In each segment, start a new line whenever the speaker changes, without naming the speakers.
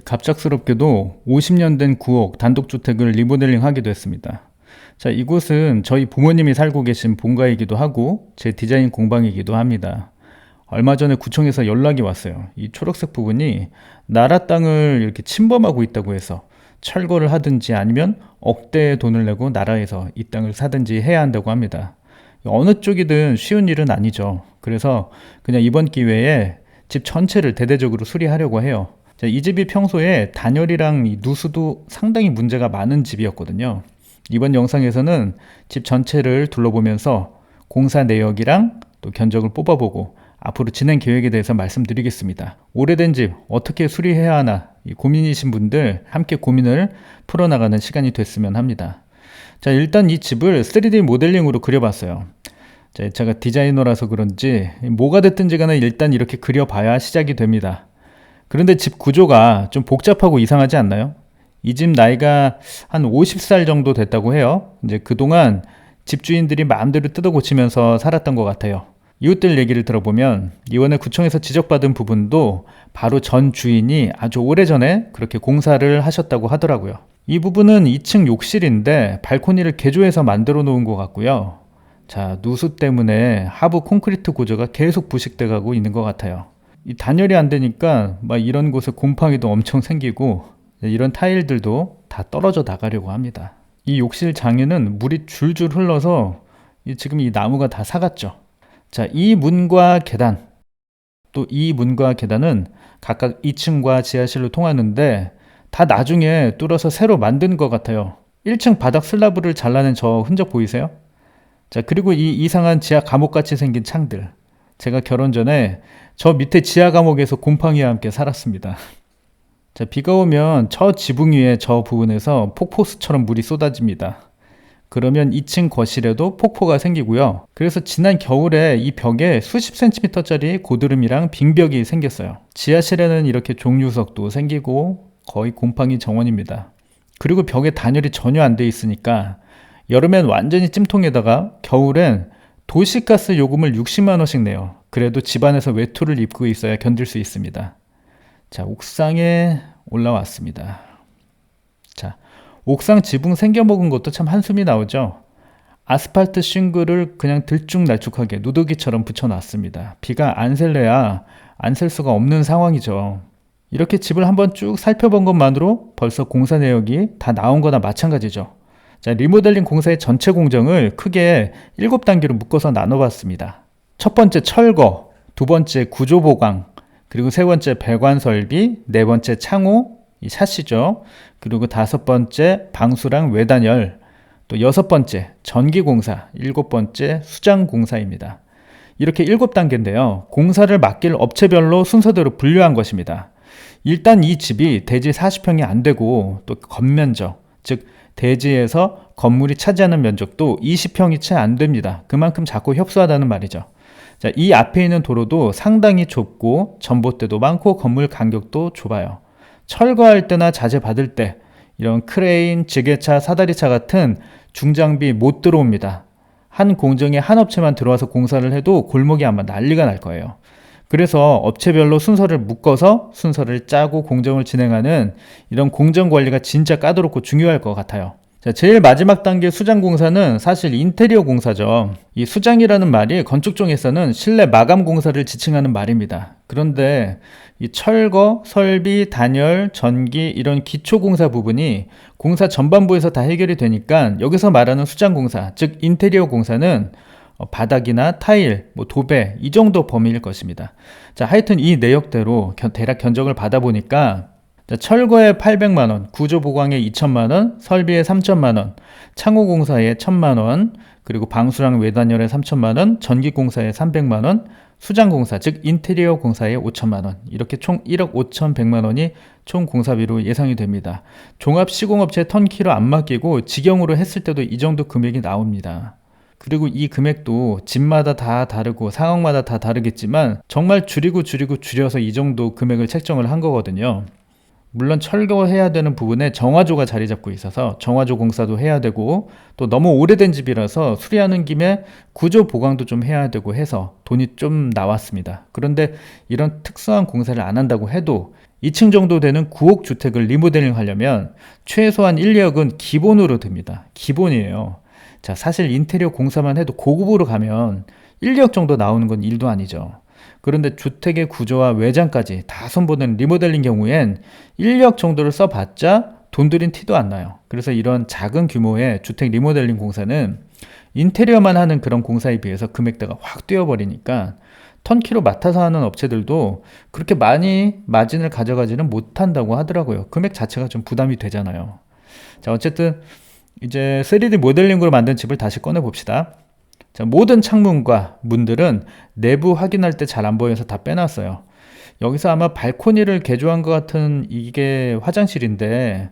갑작스럽게도 50년 된 구옥 단독주택을 리모델링 하기도 했습니다. 자, 이곳은 저희 부모님이 살고 계신 본가이기도 하고 제 디자인 공방이기도 합니다. 얼마 전에 구청에서 연락이 왔어요. 이 초록색 부분이 나라 땅을 이렇게 침범하고 있다고 해서 철거를 하든지 아니면 억대의 돈을 내고 나라에서 이 땅을 사든지 해야 한다고 합니다. 어느 쪽이든 쉬운 일은 아니죠. 그래서 그냥 이번 기회에 집 전체를 대대적으로 수리하려고 해요. 자, 이 집이 평소에 단열이랑 이 누수도 상당히 문제가 많은 집이었거든요. 이번 영상에서는 집 전체를 둘러보면서 공사 내역이랑 또 견적을 뽑아보고 앞으로 진행 계획에 대해서 말씀드리겠습니다. 오래된 집 어떻게 수리해야 하나 고민이신 분들 함께 고민을 풀어나가는 시간이 됐으면 합니다. 자, 일단 이 집을 3D 모델링으로 그려봤어요. 자, 제가 디자이너라서 그런지 뭐가 됐든지 간에 일단 이렇게 그려봐야 시작이 됩니다. 그런데 집 구조가 좀 복잡하고 이상하지 않나요? 이 집 나이가 한 50살 정도 됐다고 해요. 이제 그동안 집주인들이 마음대로 뜯어 고치면서 살았던 것 같아요. 이웃들 얘기를 들어보면 이번에 구청에서 지적받은 부분도 바로 전 주인이 아주 오래전에 그렇게 공사를 하셨다고 하더라고요. 이 부분은 2층 욕실인데 발코니를 개조해서 만들어 놓은 것 같고요. 자, 누수 때문에 하부 콘크리트 구조가 계속 부식돼 가고 있는 것 같아요. 이 단열이 안 되니까 막 이런 곳에 곰팡이도 엄청 생기고 이런 타일들도 다 떨어져 나가려고 합니다. 이 욕실 장에는 물이 줄줄 흘러서 지금 이 나무가 다 삭았죠. 자, 이 문과 계단, 또 이 문과 계단은 각각 2층과 지하실로 통하는데 다 나중에 뚫어서 새로 만든 것 같아요. 1층 바닥 슬라브를 잘라낸 저 흔적 보이세요? 자, 그리고 이 이상한 지하 감옥같이 생긴 창들. 제가 결혼 전에 저 밑에 지하 감옥에서 곰팡이와 함께 살았습니다. 자, 비가 오면 저 지붕 위에 저 부분에서 폭포수처럼 물이 쏟아집니다. 그러면 2층 거실에도 폭포가 생기고요. 그래서 지난 겨울에 이 벽에 수십 센티미터짜리 고드름이랑 빙벽이 생겼어요. 지하실에는 이렇게 종류석도 생기고 거의 곰팡이 정원입니다. 그리고 벽에 단열이 전혀 안 돼 있으니까 여름엔 완전히 찜통에다가 겨울엔 도시가스 요금을 60만 원씩 내요. 그래도 집안에서 외투를 입고 있어야 견딜 수 있습니다. 자, 옥상에 올라왔습니다. 자, 옥상 지붕 생겨먹은 것도 참 한숨이 나오죠. 아스팔트 싱글을 그냥 들쭉날쭉하게 누더기처럼 붙여놨습니다. 비가 안 셀래야 안 셀 수가 없는 상황이죠. 이렇게 집을 한번 쭉 살펴본 것만으로 벌써 공사 내역이 다 나온 거나 마찬가지죠. 자, 리모델링 공사의 전체 공정을 크게 7단계로 묶어서 나눠봤습니다. 첫 번째 철거, 두 번째 구조 보강, 그리고 세 번째 배관 설비, 네 번째 창호, 이 샷시죠. 그리고 다섯 번째 방수랑 외단열, 또 여섯 번째 전기 공사, 일곱 번째 수장 공사입니다. 이렇게 7단계인데요. 공사를 맡길 업체별로 순서대로 분류한 것입니다. 일단 이 집이 대지 40평이 안 되고 또 건면적, 즉 대지에서 건물이 차지하는 면적도 20평이 채 안 됩니다. 그만큼 작고 협소하다는 말이죠. 자, 이 앞에 있는 도로도 상당히 좁고 전봇대도 많고 건물 간격도 좁아요. 철거할 때나 자재 받을 때 이런 크레인, 지게차, 사다리차 같은 중장비 못 들어옵니다. 한 공정에 한 업체만 들어와서 공사를 해도 골목이 아마 난리가 날 거예요. 그래서 업체별로 순서를 묶어서 순서를 짜고 공정을 진행하는 이런 공정 관리가 진짜 까다롭고 중요할 것 같아요. 자, 제일 마지막 단계 수장 공사는 사실 인테리어 공사죠. 이 수장이라는 말이 건축종에서는 실내 마감 공사를 지칭하는 말입니다. 그런데 이 철거, 설비, 단열, 전기 이런 기초 공사 부분이 공사 전반부에서 다 해결이 되니까 여기서 말하는 수장 공사, 즉 인테리어 공사는 바닥이나 타일, 도배 이 정도 범위일 것입니다. 자, 하여튼 이 내역대로 대략 견적을 받아보니까 자, 철거에 800만 원, 구조 보강에 2천만 원, 설비에 3천만 원, 창호 공사에 1천만 원, 그리고 방수랑 외단열에 3천만 원, 전기 공사에 300만 원, 수장 공사 즉 인테리어 공사에 5천만 원, 이렇게 총 1억 5,100만 원이 총 공사비로 예상이 됩니다. 종합 시공업체 턴키로 안 맡기고 직영으로 했을 때도 이 정도 금액이 나옵니다. 그리고 이 금액도 집마다 다 다르고 상황마다 다 다르겠지만 정말 줄여서 이 정도 금액을 책정을 한 거거든요. 물론 철거해야 되는 부분에 정화조가 자리 잡고 있어서 정화조 공사도 해야 되고 또 너무 오래된 집이라서 수리하는 김에 구조 보강도 좀 해야 되고 해서 돈이 좀 나왔습니다. 그런데 이런 특수한 공사를 안 한다고 해도 2층 정도 되는 9억 주택을 리모델링 하려면 최소한 1, 2억은 기본으로 듭니다. 기본이에요. 자, 사실 인테리어 공사만 해도 고급으로 가면 1, 2억 정도 나오는 건 일도 아니죠. 그런데 주택의 구조와 외장까지 다 손보는 리모델링 경우엔 1, 2억 정도를 써봤자 돈 들인 티도 안 나요. 그래서 이런 작은 규모의 주택 리모델링 공사는 인테리어만 하는 그런 공사에 비해서 금액대가 확 뛰어버리니까 턴키로 맡아서 하는 업체들도 그렇게 많이 마진을 가져가지는 못한다고 하더라고요. 금액 자체가 좀 부담이 되잖아요. 자, 어쨌든 이제 3D 모델링으로 만든 집을 다시 꺼내 봅시다. 자, 모든 창문과 문들은 내부 확인할 때 잘 안 보여서 다 빼놨어요. 여기서 아마 발코니를 개조한 것 같은 이게 화장실인데,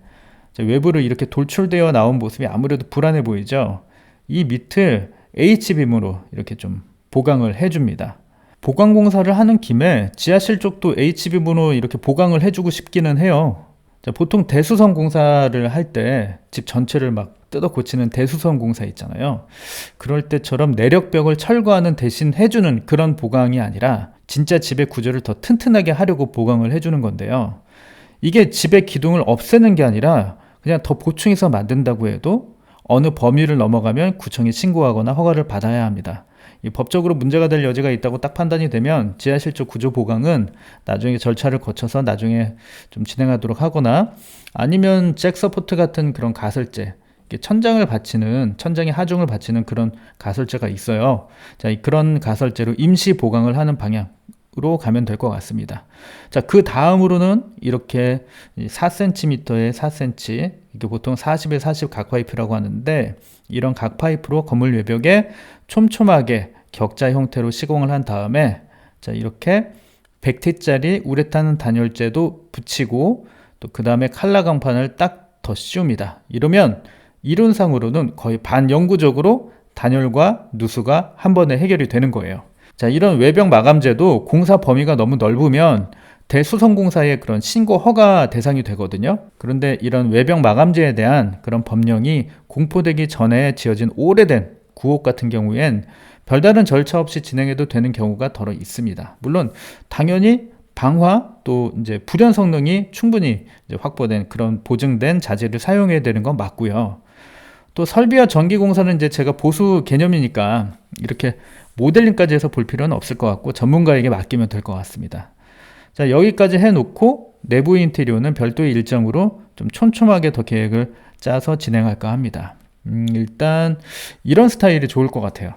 자, 외부로 이렇게 돌출되어 나온 모습이 아무래도 불안해 보이죠. 이 밑을 H빔으로 이렇게 좀 보강을 해줍니다. 보강 공사를 하는 김에 지하실 쪽도 H빔으로 이렇게 보강을 해주고 싶기는 해요. 자, 보통 대수성 공사를 할 때 집 전체를 막 뜯어 고치는 대수성 공사 있잖아요. 그럴 때처럼 내력벽을 철거하는 대신 해주는 그런 보강이 아니라 진짜 집의 구조를 더 튼튼하게 하려고 보강을 해주는 건데요. 이게 집의 기둥을 없애는 게 아니라 그냥 더 보충해서 만든다고 해도 어느 범위를 넘어가면 구청에 신고하거나 허가를 받아야 합니다. 이 법적으로 문제가 될 여지가 있다고 딱 판단이 되면 지하실 쪽 구조 보강은 나중에 절차를 거쳐서 나중에 좀 진행하도록 하거나, 아니면 잭 서포트 같은 그런 가설재, 천장을 받치는, 천장에 하중을 받치는 그런 가설재가 있어요. 자, 그런 가설재로 임시 보강을 하는 방향으로 가면 될 것 같습니다. 자, 그 다음으로는 이렇게 4cm에 4cm, 이게 보통 40에 40 각파이프라고 하는데, 이런 각파이프로 건물 외벽에 촘촘하게 격자 형태로 시공을 한 다음에, 자, 이렇게 100T짜리 우레탄 단열재도 붙이고, 또 그 다음에 칼라 강판을 딱 더 씌웁니다. 이러면 이론상으로는 거의 반영구적으로 단열과 누수가 한 번에 해결이 되는 거예요. 자, 이런 외벽 마감재도 공사 범위가 너무 넓으면 대수성 공사의 그런 신고 허가 대상이 되거든요. 그런데 이런 외벽 마감재에 대한 그런 법령이 공포되기 전에 지어진 오래된 구옥 같은 경우엔 별다른 절차 없이 진행해도 되는 경우가 더러 있습니다. 물론 당연히 방화 또 이제 불연 성능이 충분히 이제 확보된 그런 보증된 자재를 사용해야 되는 건 맞고요. 또 설비와 전기 공사는 이제 제가 보수 개념이니까 이렇게 모델링까지 해서 볼 필요는 없을 것 같고 전문가에게 맡기면 될 것 같습니다. 자, 여기까지 해놓고 내부 인테리어는 별도의 일정으로 좀 촘촘하게 더 계획을 짜서 진행할까 합니다. 일단 이런 스타일이 좋을 것 같아요.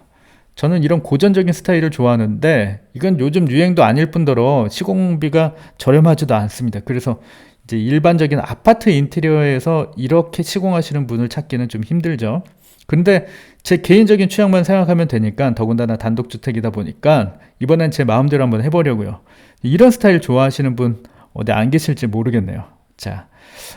저는 이런 고전적인 스타일을 좋아하는데 이건 요즘 유행도 아닐 뿐더러 시공비가 저렴하지도 않습니다. 그래서 이제 일반적인 아파트 인테리어에서 이렇게 시공하시는 분을 찾기는 좀 힘들죠. 근데 제 개인적인 취향만 생각하면 되니까, 더군다나 단독주택이다 보니까 이번엔 제 마음대로 한번 해보려고요. 이런 스타일 좋아하시는 분 어디 안 계실지 모르겠네요. 자,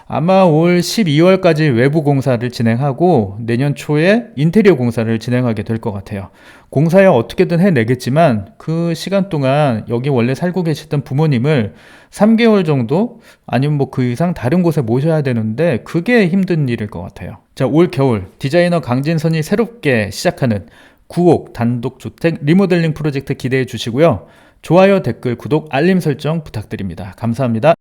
아마 올 12월까지 외부 공사를 진행하고 내년 초에 인테리어 공사를 진행하게 될 것 같아요. 공사야 어떻게든 해내겠지만 그 시간 동안 여기 원래 살고 계시던 부모님을 3개월 정도 아니면 뭐 그 이상 다른 곳에 모셔야 되는데 그게 힘든 일일 것 같아요. 자, 올 겨울 디자이너 강진선이 새롭게 시작하는 9억 단독주택 리모델링 프로젝트 기대해 주시고요. 좋아요, 댓글, 구독, 알림 설정 부탁드립니다. 감사합니다.